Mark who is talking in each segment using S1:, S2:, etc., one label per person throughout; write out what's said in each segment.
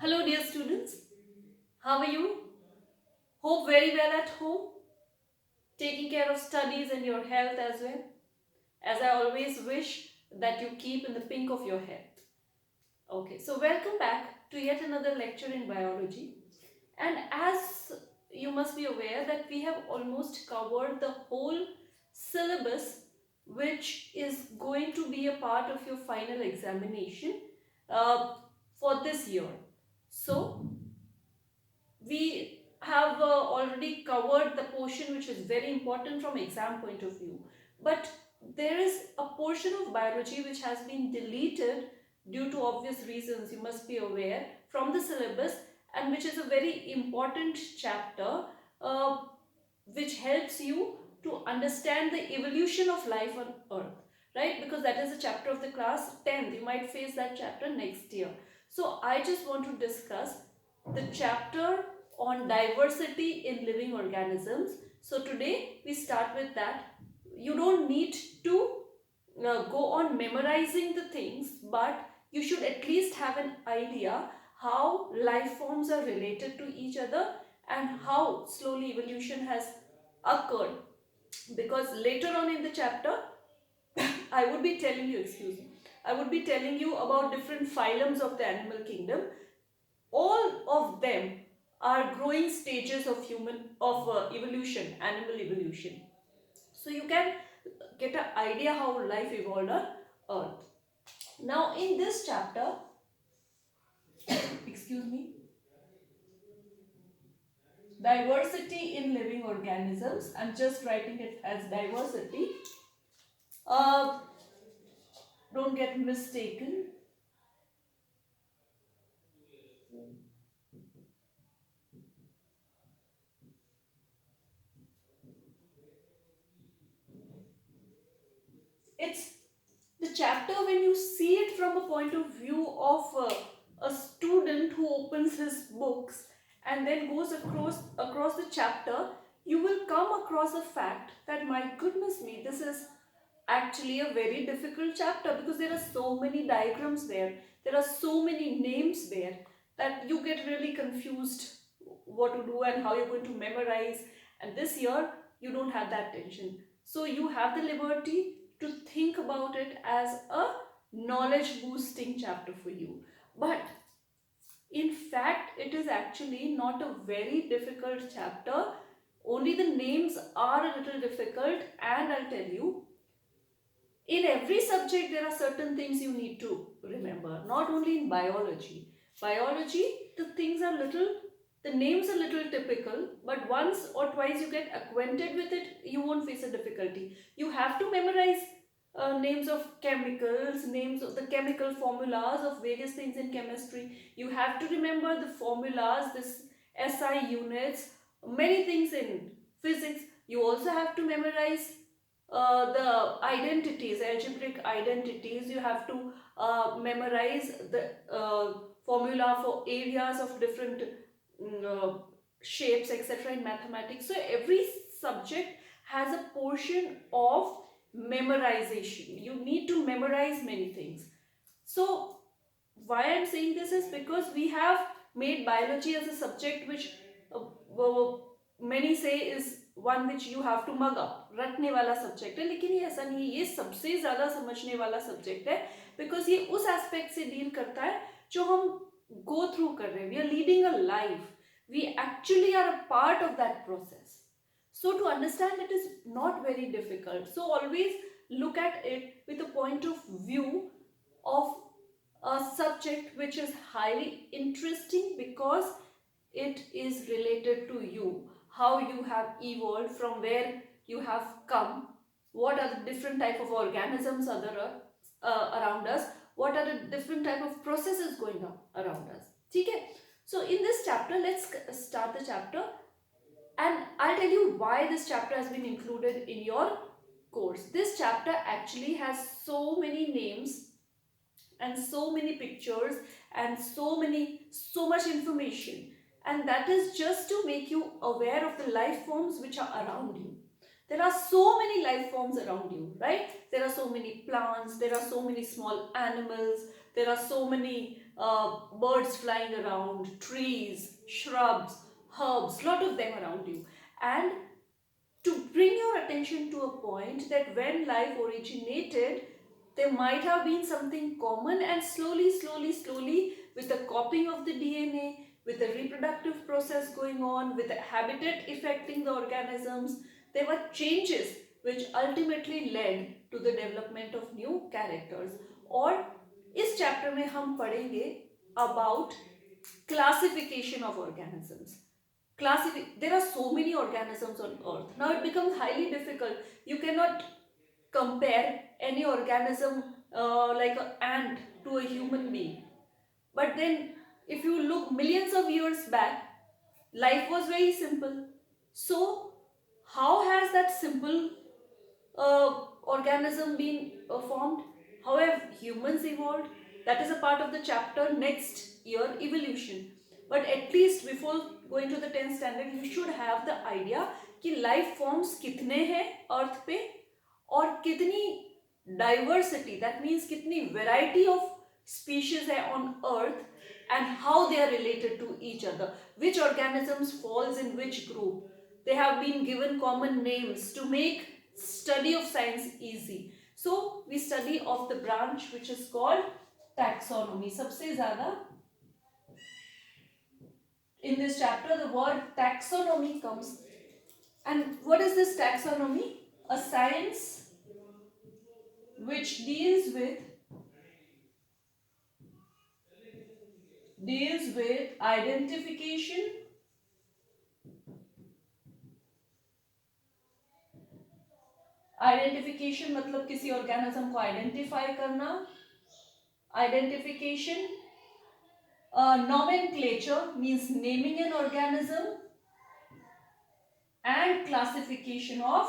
S1: Hello dear students, how are you? Hope very well at home, taking care of studies and your health as well, as I always wish that you keep in the pink of your health. Okay, so welcome back to yet another lecture in biology, and as you must be aware that we have almost covered the whole syllabus which is going to be a part of your final examination uh, for this year. So we have already covered the portion which is very important from exam point of view, but there is a portion of biology which has been deleted due to obvious reasons, you must be aware, from the syllabus, and which is a very important chapter uh, which helps you to understand the evolution of life on earth, right? Because that is a chapter of the class 10th, you might face that chapter next year. So I just want to discuss the chapter on diversity in living organisms. So today we start with that. You don't need to go on memorizing the things, but you should at least have an idea how life forms are related to each other and how slowly evolution has occurred. Because later on in the chapter, I would be telling you, excuse me, I would be telling you about different phylums of the animal kingdom. All of them are growing stages of evolution, animal evolution. So you can get an idea how life evolved on earth. Now in this chapter, excuse me, diversity in living organisms, I'm just writing it as diversity, uh, don't get mistaken. It's the chapter when you see it from a point of view of a student who opens his books and then goes across the chapter, you will come across a fact that, my goodness me, this is actually a very difficult chapter, because there are so many diagrams there are so many names there, that you get really confused what to do and how you're going to memorize. And this year you don't have that tension, so you have the liberty to think about it as a knowledge boosting chapter for you. But in fact it is actually not a very difficult chapter, only the names are a little difficult. And I'll tell you, in every subject there are certain things you need to remember, not only in biology. Biology, the things are little, the names are little typical, but once or twice you get acquainted with it, you won't face a difficulty. You have to memorize names of chemicals, names of the chemical formulas of various things in chemistry. You have to remember the formulas, this SI units, many things in physics. You also have to memorize the identities, algebraic identities. You have to memorize the formula for areas of different shapes, etc. in mathematics. So every subject has a portion of memorization. You need to memorize many things. So why I'm saying this is because we have made biology as a subject which many say is one which you have to mug up, रटने वाला subject है, लेकिन ये ऐसा नहीं है, ये सबसे ज़्यादा समझने वाला सब्जेक्ट है, बिकॉज ये उस एस्पेक्ट से डील करता है जो हम गो थ्रू कर रहे हैं. We are leading a life, we actually are a part of that process. So to understand it is not very difficult. So always look at it with a point of view of a subject which is highly interesting, because it is related to you, how you have evolved, from where you have come, what are the different type of organisms around us, what are the different type of processes going on around us. Okay, so in this chapter, let's start the chapter, and I'll tell you why this chapter has been included in your course. This chapter actually has so many names and so many pictures and so much information, and that is just to make you aware of the life forms which are around you. There are so many life forms around you, right? There are so many plants, there are so many small animals, there are so many birds flying around, trees, shrubs, herbs, lot of them around you. And to bring your attention to a point that when life originated, there might have been something common, and slowly, with the copying of the DNA, with the reproductive process going on, with the habitat affecting the organisms, there were changes which ultimately led to the development of new characters. और इस chapter में हम पढ़ेंगे about classification of organisms. There are so many organisms on earth. Now it becomes highly difficult. You cannot compare any organism like an ant to a human being. But then if you look millions of years back, life was very simple. So how has that simple organism been formed? How have humans evolved? That is a part of the chapter next year, evolution. But at least before going to the 10th standard, you should have the idea कि life forms कितने हैं अर्थ पे और कितनी diversity, that means कितनी variety of species है on earth, and how they are related to each other, which organisms falls in which group. They have been given common names to make study of science easy. So we study of the branch which is called taxonomy. सबसे ज़्यादा in this chapter the word taxonomy comes. And what is this taxonomy? A science which deals with identification, मतलब किसी organism को identify करना, identification, nomenclature means naming an organism, and classification of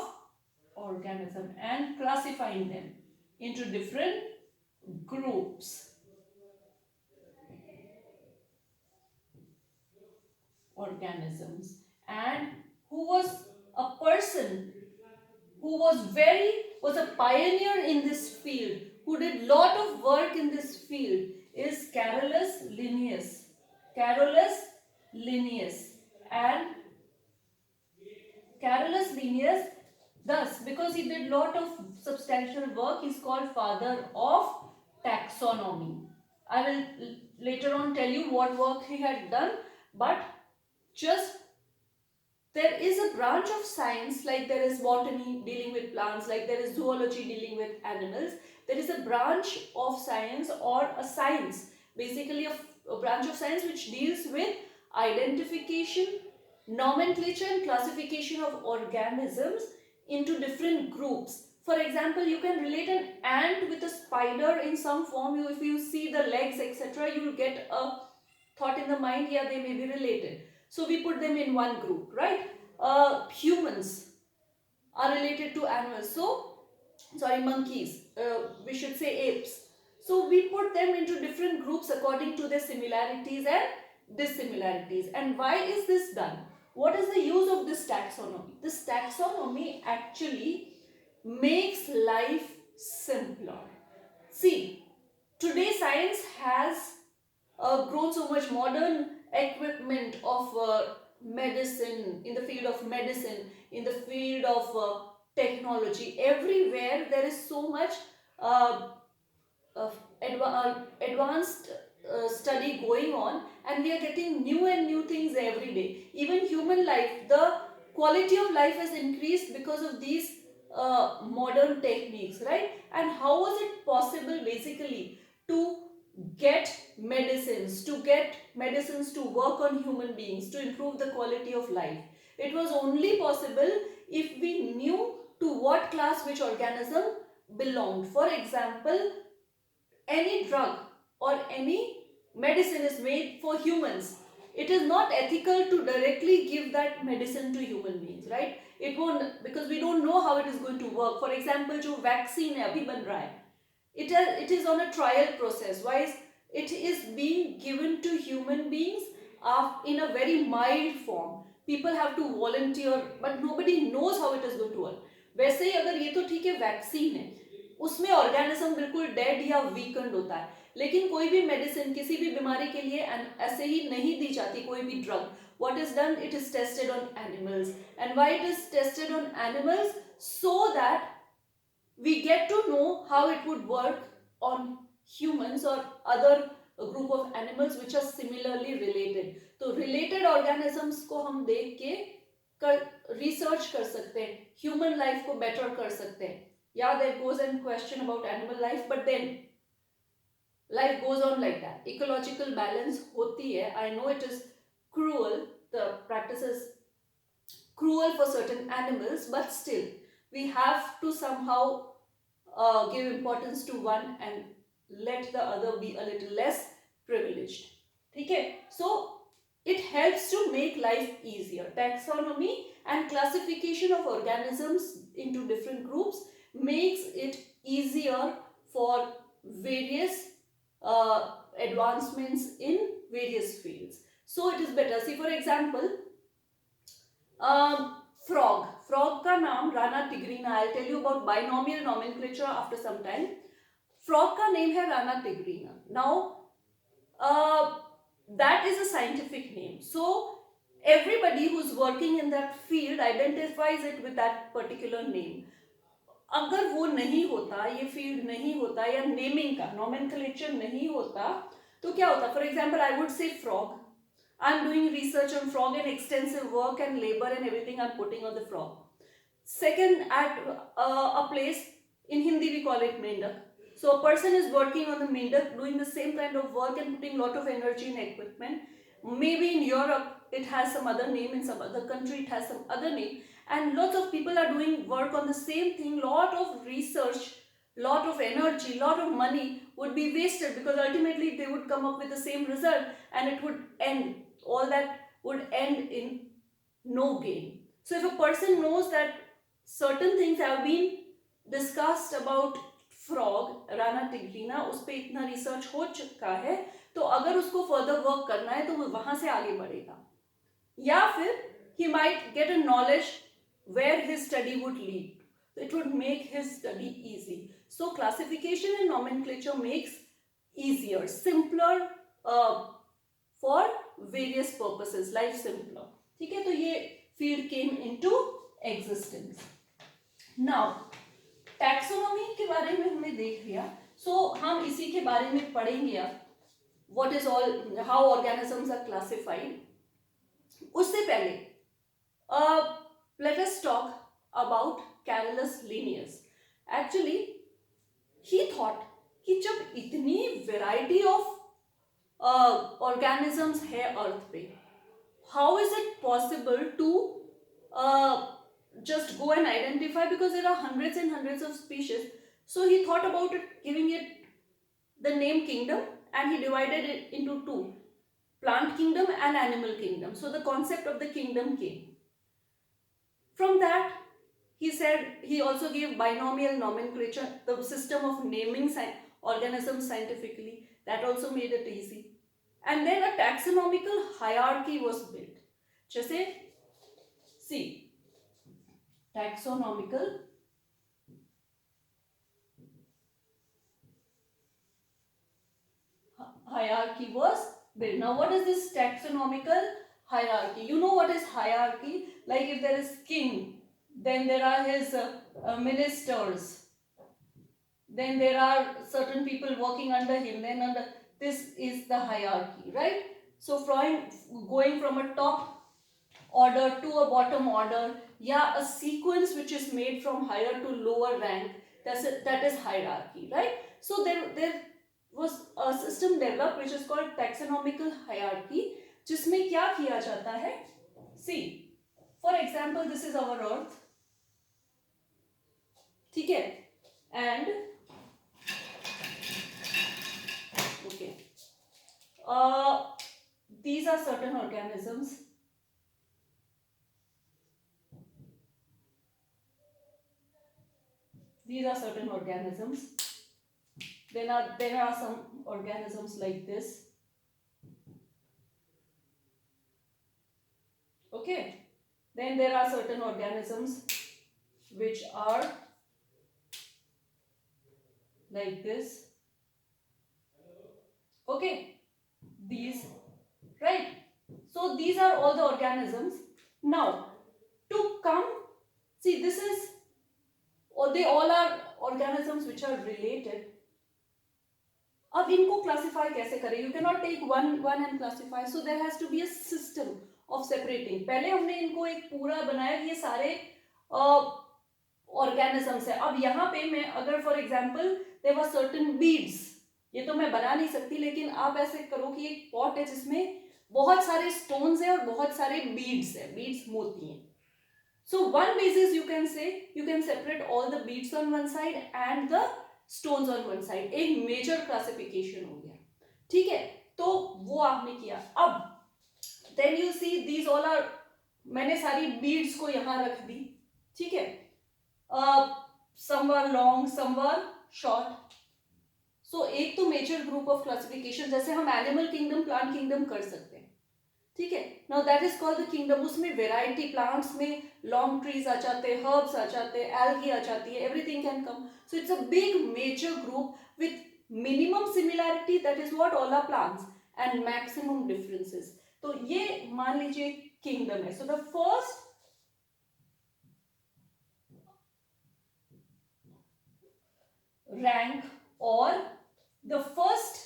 S1: organism and classifying them into different groups. Organisms. And who was a person who was a pioneer in this field, who did lot of work in this field, is Carolus Linnaeus. Carolus Linnaeus. And Carolus Linnaeus, thus, because he did lot of substantial work, he is called father of taxonomy. I will later on tell you what work he had done, but just there is a branch of science, like there is botany dealing with plants, like there is zoology dealing with animals. There is a branch of science, or a science, basically a branch of science which deals with identification, nomenclature and classification of organisms into different groups. For example, you can relate an ant with a spider in some form. If you see the legs, etc., you will get a thought in the mind, yeah, they may be related. So we put them in one group, right? Humans are related to animals. So, sorry, monkeys. We should say apes. So we put them into different groups according to their similarities and dissimilarities. And why is this done? What is the use of this taxonomy? This taxonomy actually makes life simpler. See, today science has grown so much. Modern equipment of medicine, in the field of medicine, in the field of technology, everywhere there is so much advanced study going on, and we are getting new and new things every day. Even human life, the quality of life has increased because of these modern techniques, right? And how was it possible basically to get medicines to work on human beings, to improve the quality of life? It was only possible if we knew to what class which organism belonged. For example, any drug or any medicine is made for humans. It is not ethical to directly give that medicine to human beings, right? It won't, because we don't know how it is going to work. For example, जो vaccine है अभी बन रहा है, it is on a trial process. Why is it is being given to human beings in a very mild form? People have to volunteer, but nobody knows how it is going to work. वैसे ही अगर ये तो ठीक है vaccine है, उसमें organism बिल्कुल dead या वीकेंड होता है, लेकिन कोई भी मेडिसिन किसी भी बीमारी के लिए ऐसे ही नहीं दी जाती, कोई भी drug. What is done? It is tested on animals. And why it is tested on animals? So that we get to know how it would work on humans or other group of animals which are similarly related. तो related organisms को हम देख के research कर सकते हैं, human life को better कर सकते हैं. Yeah, there goes a question about animal life, but then life goes on like that. Ecological balance होती है. I know it is cruel, the practice is cruel for certain animals, but still we have to somehow give importance to one and let the other be a little less privileged. ठीक है? So it helps to make life easier. Taxonomy and classification of organisms into different groups makes it easier for various advancements in various fields. So it is better. See, for example, frog. Frog का नाम Rana tigrina. I'll tell you about binomial nomenclature after some time. Frog का name है Rana tigrina. Now, that is a scientific name. So everybody who's working in that field identifies it with that particular name. अगर वो नहीं होता, ये field नहीं होता, या नेमिंग का नोमेनक्लेचर नहीं होता, तो क्या होता? For example, I would say frog. I'm doing research on frog and extensive work and labor and everything I'm putting on the frog. Second, at a place, in Hindi we call it mendak. So a person is working on the mendak, doing the same kind of work and putting lot of energy and equipment. Maybe in Europe it has some other name, in some other country it has some other name, and lots of people are doing work on the same thing. Lot of research, lot of energy, lot of money would be wasted, because ultimately they would come up with the same result and it would end. All that would end in no gain. So if a person knows that certain things have been discussed about frog, Rana tigrina, उस पर इतना research हो चुका है, तो अगर उसको further work करना है तो वो वहां से आगे बढ़ेगा. या फिर he might get a knowledge where his study would lead. It would make his study easy. So classification and nomenclature makes easier, simpler, for various purposes, life simpler. ठीक है? तो ये field came into existence. Now, taxonomy के बारे में हमने देख लिया. So हम इसी के बारे में पढ़ेंगे अब. What is all, how organisms are classified. उससे पहले, let us talk about Carolus Linnaeus. Actually, he thought कि जब इतनी variety of organisms है अर्थ पे, how is it possible to just go and identify, because there are hundreds and hundreds of species. So he thought about it, giving it the name kingdom, and he divided it into two, plant kingdom and animal kingdom. So the concept of the kingdom came from that. He said he also gave binomial nomenclature, the system of naming organisms scientifically. That also made it easy. And then a taxonomical hierarchy was built. जैसे, see, taxonomical hierarchy was built. Now, what is this taxonomical hierarchy? You know what is hierarchy? Like if there is king, then there are his ministers, then there are certain people working under him, then under. This is the hierarchy, right? So from going from a top order to a bottom order, yeah, a sequence which is made from higher to lower rank, that is hierarchy, right? So there was a system developed which is called taxonomical hierarchy, जिसमें क्या किया जाता है? See, for example, this is our earth, ठीक है? And okay, these are certain organisms. These are certain organisms. There are some organisms like this. Okay. Then there are certain organisms which are like this. Okay, these, right? So these are all the organisms. Now to come, see, this is, or they all are organisms which are related. अब इनको classify कैसे करें? You can not take one and classify, so there has to be a system of separating. पहले हमने इनको एक पूरा बनाया कि ये सारे ऑर्गेनिजम्स है. अब यहाँ पे मैं अगर for example there were certain beads, ये तो मैं बना नहीं सकती, लेकिन आप ऐसे करो कि एक पॉट है जिसमें बहुत सारे स्टोन्स है और बहुत सारे बीड्स है, बीड्स मोती हैं. So one basis you can say, you can separate all the beads on one side and the stones on one side. एक major classification हो गया. ठीक है, तो वो आपने किया. अब then you see these all are, मैंने सारी beads को यहाँ रख दी. ठीक है, some were long, some were short. So एक तो major group of classification, जैसे हम animal kingdom, plant kingdom कर सकते हैं. ठीक है, now that is called the kingdom. उसमें वेराइटी, प्लांट्स में लॉन्ग ट्रीज आ जाते हैं, हर्ब्स आ जाते हैं, एल्गी आ जाती है, everything can come. So it's a big major group with minimum similarity, that is what all are plants, and maximum differences. तो ये मान लीजिए किंगडम है. So the first rank or the first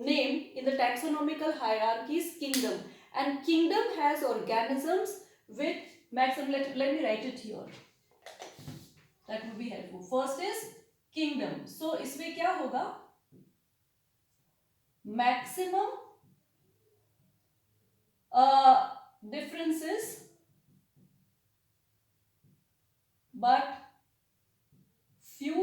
S1: name in the taxonomical hierarchy is kingdom, and kingdom has organisms with maximum, let me write it here, that would be helpful. First is kingdom. So इसमें क्या होगा? maximum differences but few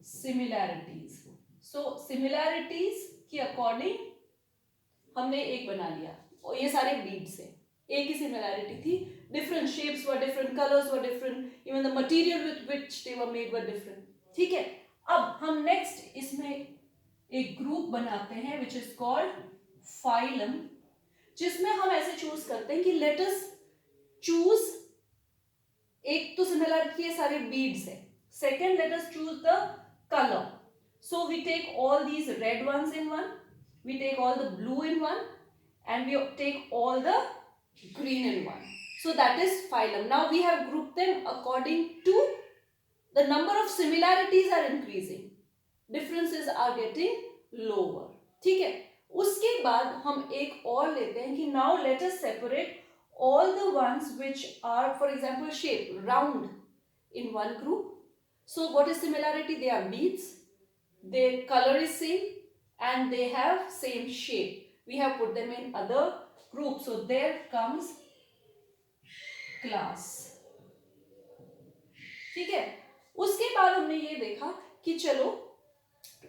S1: similarities. So similarities के according हमने एक बना लिया, और ये सारे बीड्स है, एक ही सिमिलैरिटी थी. Different shapes were different, colours were different, even the material with which they were made were different. ठीक है, अब हम नेक्स्ट इसमें एक ग्रुप बनाते हैं विच इज कॉल्ड फाइलम, जिसमें हम ऐसे चूज करते हैं कि लेट अस चूज, एक तो सिमिलैरिटी है, सारे बीड्स है. Second, let us choose the color. So we take all these red ones in one, we take all the blue in one, and we take all the green in one. So that is phylum. Now we have grouped them according to the number of similarities are increasing, differences are getting lower. ठीक है, उसके बाद हम एक और लेते हैं कि now let us separate all the ones which are, for example, shape round in one group. So what is similarity? They are beads, their color is same, and they have same shape. We have put them in other groups. So there comes class. ठीक है, उसके बाद हमने ये देखा कि चलो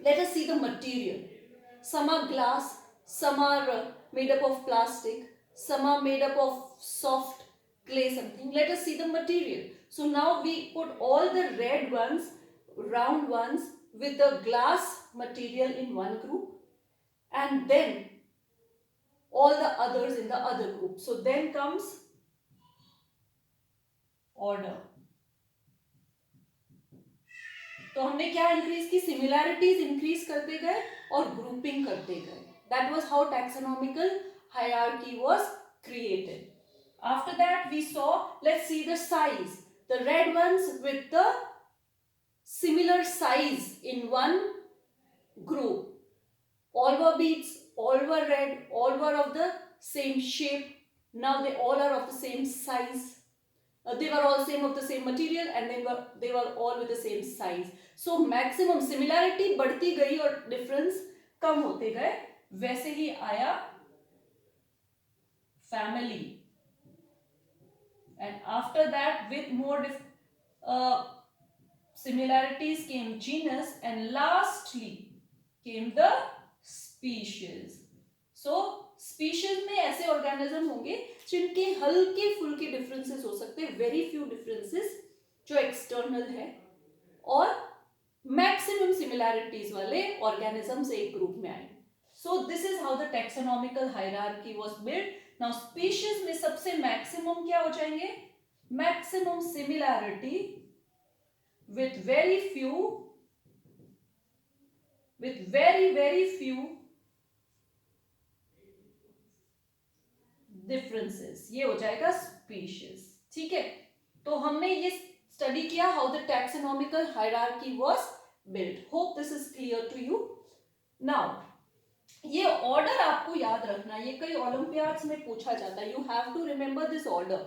S1: let us see the material. Some are glass, some are made up of plastic, some are made up of soft clay something. Let us see the material. So now we put all the red ones, round ones with the glass material in one group, and then all the others in the other group. So then comes order. तो हमने क्या increase की? Similarities increase करते गए और grouping करते गए. That was how taxonomical hierarchy was created. After that we saw, let's see the size. The red ones with the similar size in one group. All were beads, all were red, all were of the same shape. Now they all are of the same size. They were all same of the same material, and they were all with the same size. So maximum similarity बढ़ती गई और difference कम होते गए. वैसे ही आया family, and after that with more similarities came genus, and lastly came the species. So species में ऐसे organism होंगे जिनके हल्के फुल्के differences हो सकते हैं, very few differences जो external है, और maximum similarities वाले organisms एक group में आए. So this is how the taxonomical hierarchy was built. Now species में सबसे maximum क्या हो जाएंगे? Maximum similarity with very few with very few differences, ये हो जाएगा species. ठीक है, तो हमने ये स्टडी किया how the taxonomical hierarchy was built. Hope this is clear to you. Now ये ऑर्डर आपको याद रखना, ये कई ओलंपियाड्स में पूछा जाता है. You have to remember this order: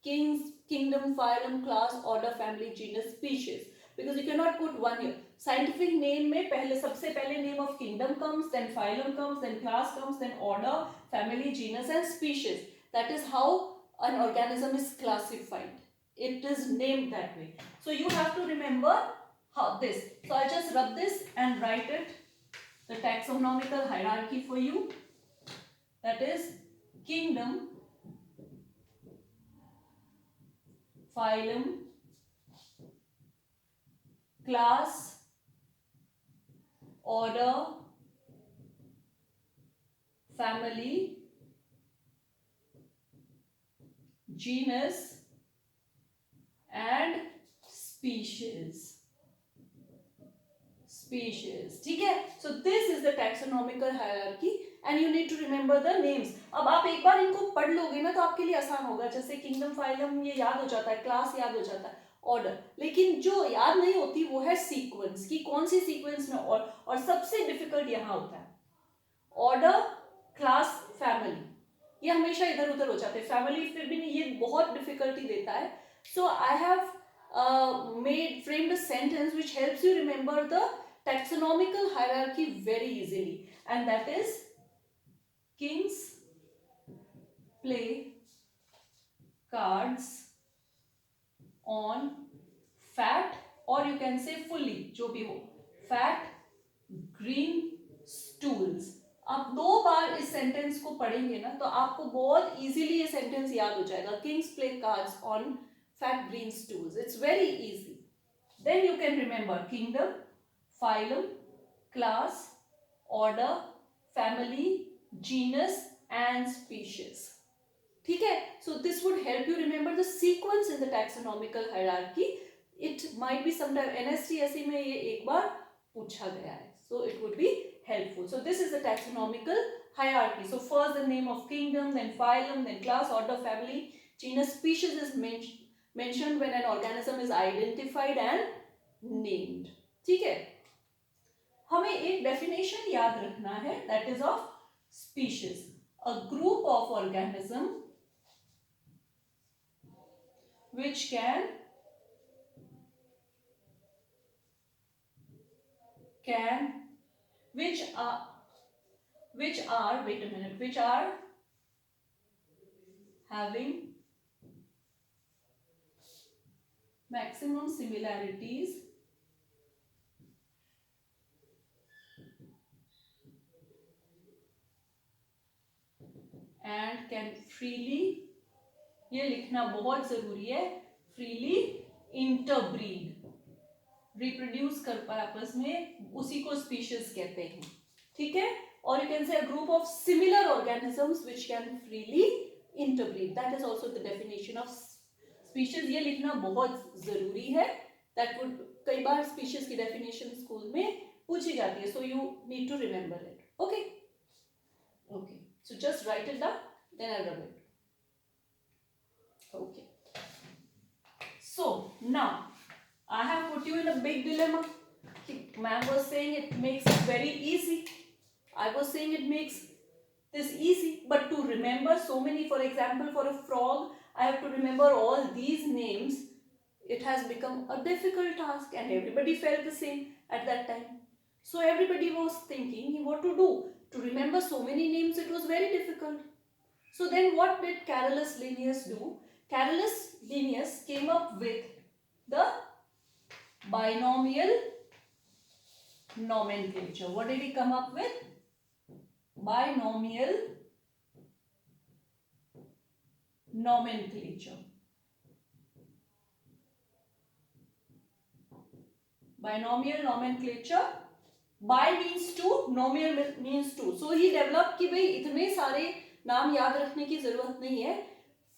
S1: kings, kingdom, phylum, class, order, family, genus, species, because you can not put one year. Scientific name में पहले सबसे पहले name of kingdom comes, then phylum comes, then class comes, then order, family, genus and species. That is how an organism is classified. It is named that way. So you have to remember how this. So I'll just rub this and write it, the taxonomical hierarchy for you. That is kingdom, phylum, class, order, family, genus and species. ठीक है. So this is the taxonomical hierarchy and you need to remember the names. अब आप एक बार इनको पढ़ लोगे ना तो आपके लिए आसान होगा. जैसे किंगडम, फाइलम ये याद हो जाता है, क्लास याद हो जाता है, ऑर्डर. लेकिन जो याद नहीं होती वो है सीक्वेंस, कि कौन सी सीक्वेंस में. और सबसे डिफिकल्ट यहाँ होता है ऑर्डर, क्लास, फैमिली. ये हमेशा इधर उधर हो जाते हैं. फैमिली फिर भी नहीं, ये बहुत डिफिकल्टी देता है. So I have framed a sentence which helps you remember the taxonomical hierarchy very easily, and that is kings play cards on fat, or you can say fully, जो भी हो, fat green stools. आप 2 बार इस sentence को पढ़ेंगे ना तो आपको बहुत इजीली ये सेंटेंस याद हो जाएगा. Kings play cards on fat green stools. It's very easy. Then you can remember kingdom, phylum, class, order, family, genus and species. ठीक है. So this would help you remember the sequence in the taxonomical hierarchy. It might be sometime NSTSE में ये एक बार पूछा गया है. So it would be helpful. So this is the taxonomical hierarchy. So first the name of kingdom, then phylum, then class, order, family, genus, species is mentioned when an organism is identified and named. ठीक है. हमें एक definition याद रखना है, that is of species, a group of organism which which are having maximum similarities and can freely, ये लिखना बहुत जरूरी है, freely interbreed, रिप्रोड्यूस कर पाए आपस में, उसी को स्पीशीज कहते हैं. ठीक है. और you can say a group of similar organisms which can freely interbreed. That is also the definition of species. ये लिखना बहुत जरूरी है. दैट वुड, कई बार स्पीशीज की डेफिनेशन स्कूल में पूछी जाती है, so you need to remember it. Okay okay. So just write it down, then I rub it. Okay. So now I have put you in a big dilemma. Ma'am was saying it makes it very easy. I was saying it makes this easy, but to remember so many, for example, for a frog, I have to remember all these names. It has become a difficult task, and everybody felt the same at that time. So everybody was thinking what to do. To remember so many names, it was very difficult. So then what did Carolus Linnaeus do? Carolus Linnaeus came up with the binomial nomenclature. What did he come up with? Binomial nomenclature. Binomial nomenclature. Bi means two, nomial means two. So he developed कि भाई इतने सारे नाम याद रखने की जरूरत नहीं है.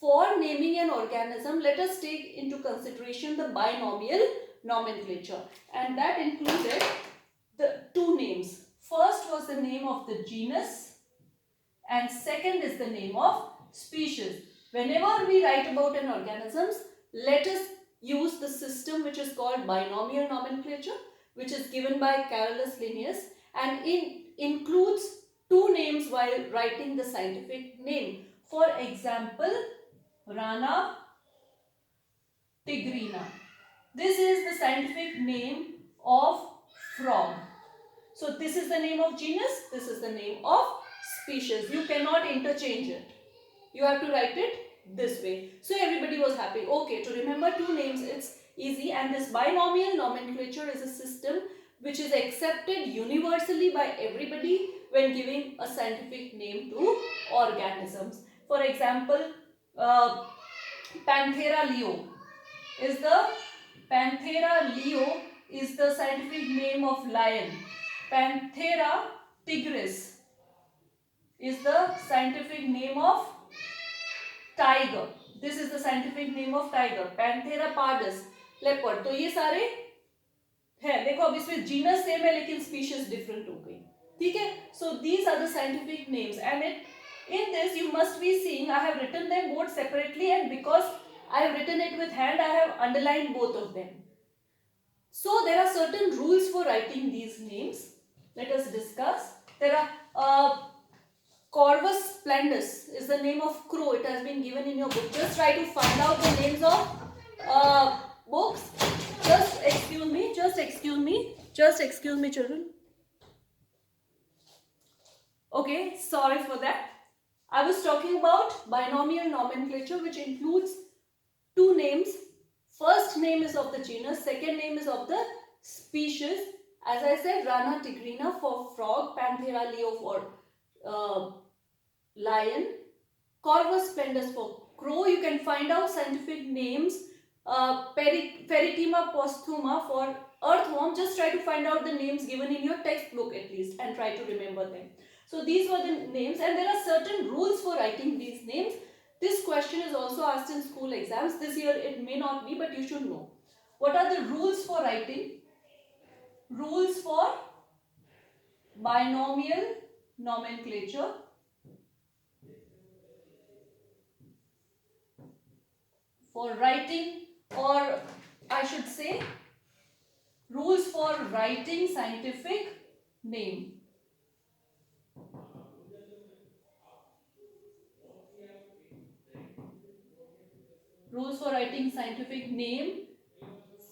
S1: For naming an organism, let us take into consideration the binomial nomenclature, and that included the two names. First was the name of the genus and second is the name of species. Whenever we write about an organism, let us use the system which is called binomial nomenclature, which is given by Carolus Linnaeus, and it includes two names while writing the scientific name. For example, Rana tigrina. This is the scientific name of frog. So this is the name of genus, this is the name of species. You cannot interchange it. You have to write it this way. So everybody was happy. Okay, to remember two names, it's easy. And this binomial nomenclature is a system which is accepted universally by everybody when giving a scientific name to organisms. For example, Panthera leo is the scientific name of lion. Panthera tigris is the scientific name of tiger. This is the scientific name of tiger. Panthera pardus leopard. तो ये सारे है. देखो अब इसमें genus same है लेकिन species different हो गई. ठीक है. So these are the scientific names and in this you must be seeing I have written them both separately and because I have written it with hand I have underlined both of them. So there are certain rules for writing these names. Let us discuss. There are Corvus splendus is the name of crow. It has been given in your book. Just try to find out the names of books. Just excuse me, children. Okay, sorry for that. I was talking about binomial nomenclature, which includes two names. First name is of the genus, second name is of the species. As I said, Rana tigrina for frog, Panthera leo for lion, Corvus splendus for crow. You can find out scientific names. Peritima posthuma for earthworm. Just try to find out the names given in your textbook at least and try to remember them. So these were the names and there are certain rules for writing these names. This question is also asked in school exams. This year it may not be, but you should know. What are the rules for writing? Rules for binomial nomenclature. For writing, or I should say, rules for writing scientific name. Rules for writing scientific name.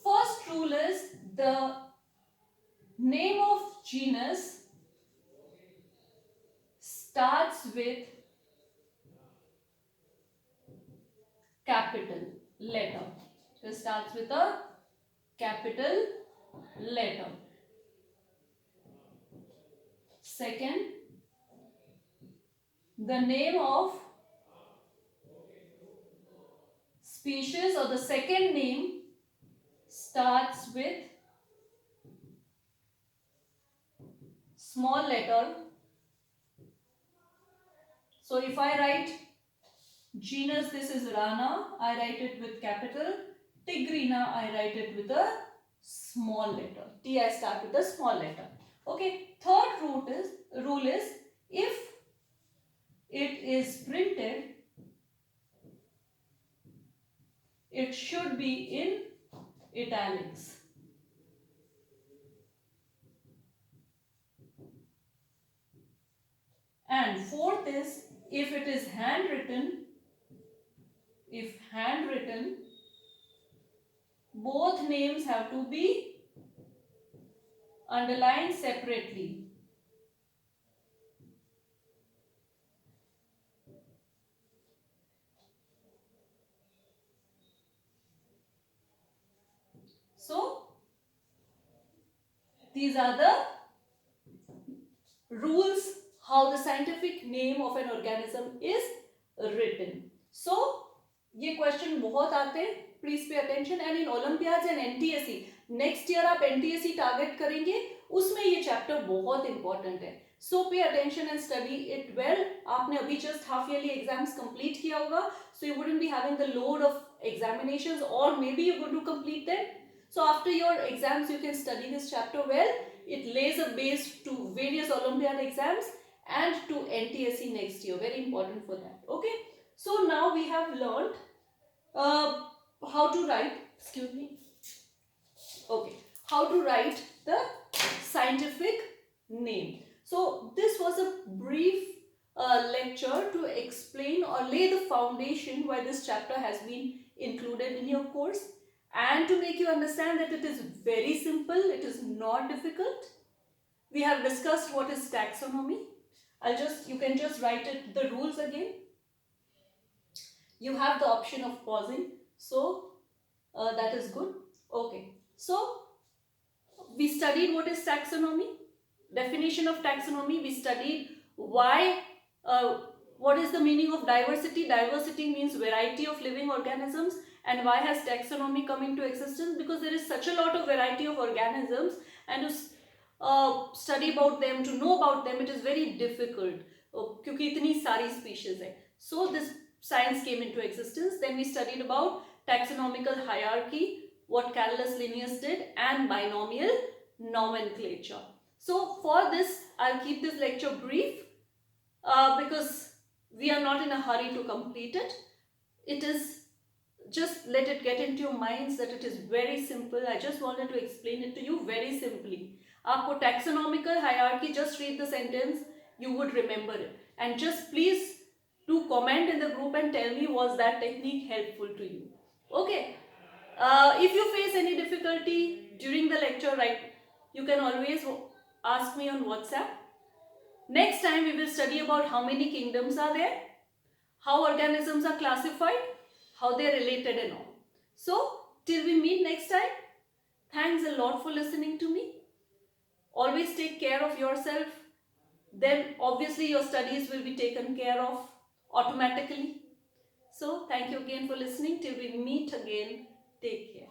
S1: First rule is the name of genus starts with capital letter. So it starts with a capital letter. Second, the name of species or the second name starts with small letter. So if I write genus, this is Rana, I write it with capital. Tigrina, I write it with a small letter. T, I start with a small letter. Okay. Third rule is if it is printed, it should be in italics. And fourth is if it is handwritten, both names have to be underlined separately. So these are the rules how the scientific name of an organism is written. So ये question बहुत आते हैं. Please pay attention. And in Olympiads and NTSC next year आप NTSC target करेंगे, उसमें ये chapter बहुत important है. So pay attention and study it well. आपने अभी just half yearly exams complete किया होगा, so you wouldn't be having the load of examinations और may be you going to complete them. So after your exams you can study this chapter well It lays a base to various Olympiad exams and to NTSE next year. Very important for that. Okay. So now we have learned how to write, excuse me, okay, how to write the scientific name. So this was a brief lecture to explain or lay the foundation why this chapter has been included in your course, and to make you understand that it is very simple, it is not difficult. We have discussed what is taxonomy. You can just write it, the rules again. You have the option of pausing, so that is good. Okay, so we studied what is taxonomy, definition of taxonomy. We studied why, what is the meaning of diversity. Diversity means variety of living organisms. And why has taxonomy come into existence? Because there is such a lot of variety of organisms, and to study about them, to know about them, it is very difficult क्योंकि इतनी सारी species है. So this science came into existence. Then we studied about taxonomical hierarchy, what Carolus Linnaeus did, and binomial nomenclature. So for this, I'll keep this lecture brief because we are not in a hurry to complete it. It is, just let it get into your minds that it is very simple. I just wanted to explain it to you very simply. Aapko taxonomical hierarchy, just read the sentence, you would remember it. And just please do comment in the group and tell me, was that technique helpful to you? Okay. If you face any difficulty during the lecture, right, you can always ask me on WhatsApp. Next time we will study about how many kingdoms are there, how organisms are classified, how they are related and all. So till we meet next time, thanks a lot for listening to me. Always take care of yourself. Then obviously your studies will be taken care of automatically. So thank you again for listening. Till we meet again, take care.